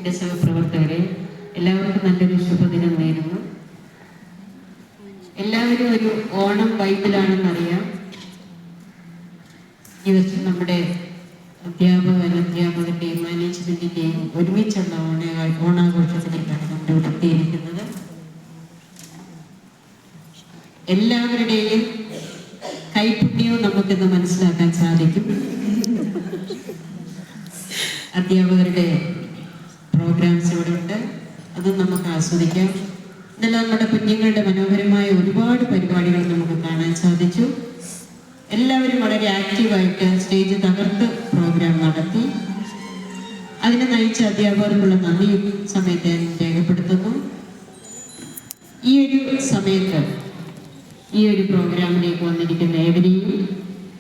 എൻ്റെ സഹപ്രവർത്തകരെ, എല്ലാവർക്കും നല്ലൊരു ശുഭദിനം നേരുന്നു. എല്ലാവരും ഒരു ഓണം വൈബിലാണെന്നറിയാം. ഈ വർഷം നമ്മുടെ അധ്യാപകരുടെയും മാനേജ്മെന്റിന്റെയും ഒരുമിച്ചുള്ള ഓണാഘോഷത്തിലേക്കാണ് നമ്മൾ എത്തിയിരിക്കുന്നത്. എല്ലാവരുടെയും കൈപുണ്യവും നമുക്കിന്ന് മനസ്സിലാക്കാൻ സാധിക്കും. അധ്യാപകരുടെ പ്രോഗ്രാംസ് ഇവിടെ ഉണ്ട്, അതും നമുക്ക് ആസ്വദിക്കാം. ഇതെല്ലാം നമ്മുടെ കുഞ്ഞുങ്ങളുടെ മനോഹരമായ ഒരുപാട് പരിപാടികൾ നമുക്ക് കാണാൻ സാധിച്ചു. എല്ലാവരും വളരെ ആക്റ്റീവായിട്ട് സ്റ്റേജ് തകർത്ത് പ്രോഗ്രാം നടത്തി. അതിനെ നയിച്ച അധ്യാപകർക്കുള്ള നന്ദി സമയത്ത് ഞാൻ രേഖപ്പെടുത്തുന്നു. ഈ ഒരു സമയത്ത് ഈ ഒരു പ്രോഗ്രാമിലേക്ക് വന്നിരിക്കുന്ന ഏവരെയും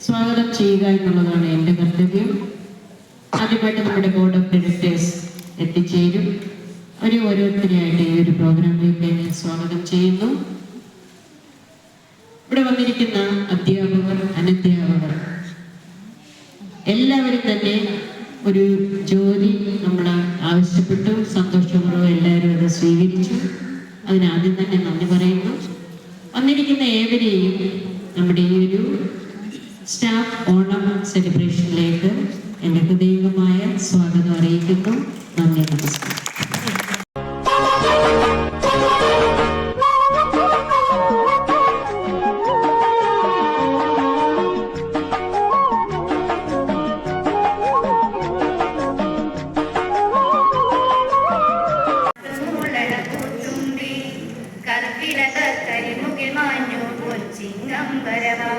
സ്വാഗതം ചെയ്യുക എന്നുള്ളതാണ് എൻ്റെ കർത്തവ്യം. ആദ്യമായിട്ട് നമ്മുടെ ബോർഡ് ഓഫ് ഡയറക്ടേഴ്സ് എത്തിച്ചേരും. അവരെ ഓരോരുത്തരെയായിട്ട് ഈ ഒരു പ്രോഗ്രാമിലേക്ക് ഞാൻ സ്വാഗതം ചെയ്യുന്നു. ഇവിടെ വന്നിരിക്കുന്ന അധ്യാപകർ, അനധ്യാപകർ എല്ലാവരും തന്നെ ഒരു ജോലി നമ്മൾ ആവശ്യപ്പെട്ടു. സന്തോഷപൂർവ്വം എല്ലാവരും അത് സ്വീകരിച്ചു. അതിനാദ്യം തന്നെ നന്ദി പറയുന്നു. വന്നിരിക്കുന്ന ഏവരെയും നമ്മുടെ ഈ ഒരു സ്റ്റാഫ് ഓണം സെലിബ്രേഷനിലേക്ക് എൻ്റെ ഹൃദയംഗമായ സ്വാഗതം അറിയിക്കുന്നു. നന്ദി, നമസ്കാരം. കരിമുകിൽ മാഞ്ഞു കൊച്ചിങ്ങമ്പരവാ